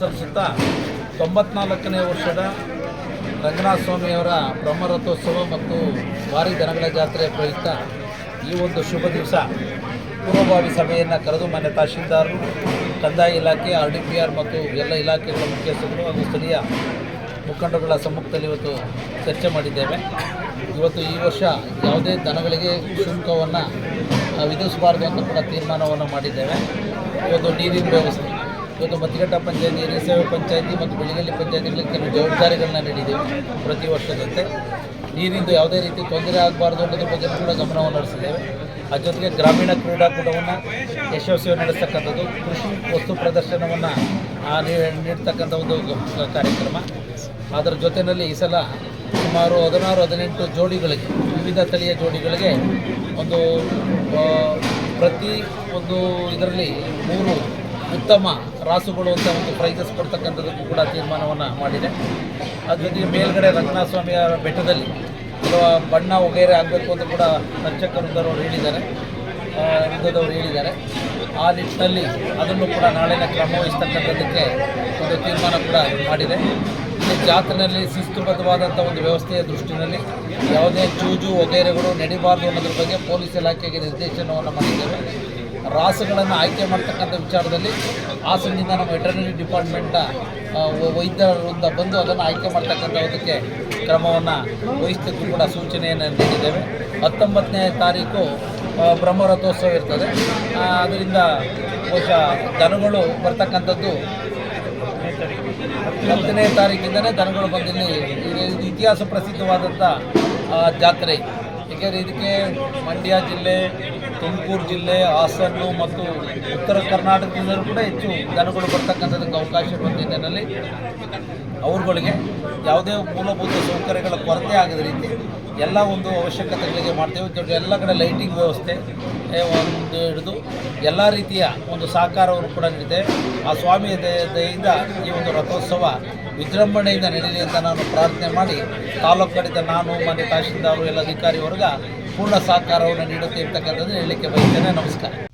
ಸಲ್ಲಿಸುತ್ತಾ 94ನೇ ವರ್ಷದ ರಂಗನಾಥ ಸ್ವಾಮಿಯವರ ಬ್ರಹ್ಮರಥೋತ್ಸವ ಮತ್ತು ಭಾರೀ ದನಗಳ ಜಾತ್ರೆ ಪ್ರಯುಕ್ತ ಈ ಒಂದು ಶುಭ ದಿವಸ ಪೂರ್ವಭಾವಿ ಸಭೆಯನ್ನು ಕರೆದು ಮಾನ್ಯ ತಹಶೀಲ್ದಾರರು, ಕಂದಾಯ ಇಲಾಖೆ, RDPR ಮತ್ತು ಎಲ್ಲ ಇಲಾಖೆಗಳ ಮುಖ್ಯಸ್ಥರು ಹಾಗೂ ಸ್ಥಳೀಯ ಮುಖಂಡರುಗಳ ಸಮ್ಮುಖದಲ್ಲಿ ಇವತ್ತು ಚರ್ಚೆ ಮಾಡಿದ್ದೇವೆ. ಇವತ್ತು ಈ ವರ್ಷ ಯಾವುದೇ ದನಗಳಿಗೆ ಶುಲ್ಕವನ್ನು ವಿಧಿಸಬಾರ್ದು ಅಂತ ಕೂಡ ತೀರ್ಮಾನವನ್ನು ಮಾಡಿದ್ದೇವೆ. ಇವತ್ತು ನೀರಿನ ವ್ಯವಸ್ಥೆ, ಇವತ್ತು ಮತ್ತಿಘಟ್ಟ ಪಂಚಾಯತಿ, ಹಿರಿಸೇವೆ ಪಂಚಾಯತಿ ಮತ್ತು ಬೆಳಗಲ್ಲಿ ಪಂಚಾಯತಿಗಳಿಗೆ ಕೆಲವು ಜವಾಬ್ದಾರಿಗಳನ್ನ ನೀಡಿದ್ದೇವೆ. ಪ್ರತಿ ವರ್ಷದಂತೆ ನೀರಿಂದು ಯಾವುದೇ ರೀತಿ ತೊಂದರೆ ಆಗಬಾರ್ದು ಅನ್ನೋದ್ರ ಬಗ್ಗೆ ಕೂಡ ಗಮನವನ್ನು ಹರಿಸಿದ್ದೇವೆ. ಅದ್ರ ಜೊತೆಗೆ ಗ್ರಾಮೀಣ ಕ್ರೀಡಾಕೂಟವನ್ನು ಯಶಸ್ವಿ ನಡೆಸ್ತಕ್ಕಂಥದ್ದು, ಕೃಷಿ ವಸ್ತು ಪ್ರದರ್ಶನವನ್ನು ನೀಡ್ತಕ್ಕಂಥ ಒಂದು ಕಾರ್ಯಕ್ರಮ. ಅದರ ಜೊತೆಯಲ್ಲಿ ಈ ಸಲ ಸುಮಾರು 16-18 ಜೋಡಿಗಳಿಗೆ, ವಿವಿಧ ತಳಿಯ ಜೋಡಿಗಳಿಗೆ ಒಂದು ಪ್ರತಿ ಒಂದು ಇದರಲ್ಲಿ 3 ಉತ್ತಮ ರಾಸುಗಳು ಅಂತ ಒಂದು ಪ್ರೈಸಸ್ ಕೊಡ್ತಕ್ಕಂಥದ್ದಕ್ಕೂ ಕೂಡ ತೀರ್ಮಾನವನ್ನು ಮಾಡಿದೆ. ಅದ್ರ ಜೊತೆಗೆ ಮೇಲ್ಗಡೆ ರಂಗನಾಥ ಸ್ವಾಮಿಯ ಬೆಟ್ಟದಲ್ಲಿ ಕೆಲವು ಬಣ್ಣ ವಗೈರೆ ಆಗಬೇಕು ಅಂತ ಕೂಡ ಅರ್ಚಕರು ಹೇಳಿದ್ದಾರೆ, ವೃಂದದವರು ಹೇಳಿದ್ದಾರೆ. ಆ ನಿಟ್ಟಿನಲ್ಲಿ ಅದನ್ನು ಕೂಡ ನಾಳಿನ ಕ್ರಮ ವಹಿಸ್ತಕ್ಕಂಥದ್ದಕ್ಕೆ ಒಂದು ತೀರ್ಮಾನ ಕೂಡ ಮಾಡಿದೆ. ಈ ಜಾತ್ರೆಯಲ್ಲಿ ಶಿಸ್ತುಬದ್ಧವಾದಂಥ ಒಂದು ವ್ಯವಸ್ಥೆಯ ದೃಷ್ಟಿಯಲ್ಲಿ ಯಾವುದೇ ಜೂಜು ವಗೈರೆಗಳು ನಡೀಬಾರ್ದು ಅನ್ನೋದ್ರ ಬಗ್ಗೆ ಪೊಲೀಸ್ ಇಲಾಖೆಗೆ ನಿರ್ದೇಶನವನ್ನು ಮಾಡಿದ್ದೇವೆ. ರಾಸುಗಳನ್ನು ಆಯ್ಕೆ ಮಾಡ್ತಕ್ಕಂಥ ವಿಚಾರದಲ್ಲಿ ಹಾಸನದಿಂದ ನಮ್ಮ ವೆಟರ್ನರಿ ಡಿಪಾರ್ಟ್ಮೆಂಟ್ನ ವೈದ್ಯರಿಂದ ಬಂದು ಅದನ್ನು ಆಯ್ಕೆ ಮಾಡ್ತಕ್ಕಂಥದ್ದಕ್ಕೆ ಕ್ರಮವನ್ನು ವಹಿಸಲಿಕ್ಕೂ ಕೂಡ ಸೂಚನೆಯನ್ನು ನೀಡಿದ್ದೇವೆ. 19ನೇ ತಾರೀಕು ಬ್ರಹ್ಮರಥೋತ್ಸವ ಇರ್ತದೆ. ಅದರಿಂದ ಬಹುಶಃ ದನಗಳು ಬರ್ತಕ್ಕಂಥದ್ದು 10ನೇ ತಾರೀಕಿಂದಲೇ ದನಗಳು ಬಂದಿಲ್ಲಿ ಇದು ಇತಿಹಾಸ ಪ್ರಸಿದ್ಧವಾದಂಥ ಜಾತ್ರೆ. ಏಕೆಂದರೆ ಇದಕ್ಕೆ ಮಂಡ್ಯ ಜಿಲ್ಲೆ, ತುಮಕೂರು ಜಿಲ್ಲೆ, ಹಾಸನ ಮತ್ತು ಉತ್ತರ ಕರ್ನಾಟಕದಿಂದಲೂ ಕೂಡ ಹೆಚ್ಚು ದನಗಳು ಬರ್ತಕ್ಕಂಥದ್ದಕ್ಕೆ ಅವಕಾಶ ಇರುವ ಹಿನ್ನೆಲೆಯಲ್ಲಿ ಅವ್ರುಗಳಿಗೆ ಯಾವುದೇ ಮೂಲಭೂತ ಸೌಕರ್ಯಗಳ ಕೊರತೆ ಆಗದ ರೀತಿ ಎಲ್ಲ ಒಂದು ಅವಶ್ಯಕತೆಗಳಿಗೆ ಮಾಡ್ತೇವೆ. ಎಲ್ಲ ಕಡೆ ಲೈಟಿಂಗ್ ವ್ಯವಸ್ಥೆ ಒಂದು ಹಿಡಿದು ಎಲ್ಲ ರೀತಿಯ ಒಂದು ಸಹಕಾರವನ್ನು ಕೂಡ ನೀಡಿದೆ. ಆ ಸ್ವಾಮಿಯ ದಯೆಯಿಂದ ಈ ಒಂದು ರಥೋತ್ಸವ ವಿಜೃಂಭಣೆಯಿಂದ ನಡೆಯಲಿ ಅಂತ ನಾನು ಪ್ರಾರ್ಥನೆ ಮಾಡಿ, ತಾಲೂಕು ಕಡೆಯಿಂದ ನಾನು ಮಾನ್ಯ ತಹಶೀಲ್ದಾರರು ಎಲ್ಲ ಅಧಿಕಾರಿ ವರ್ಗ ಪೂರ್ಣ ಸಹಕಾರವನ್ನು ನೀಡುತ್ತೆ ಇರ್ತಕ್ಕಂಥದ್ದು ಹೇಳಲಿಕ್ಕೆ ಬಯಸ್ತೇನೆ. ನಮಸ್ಕಾರ.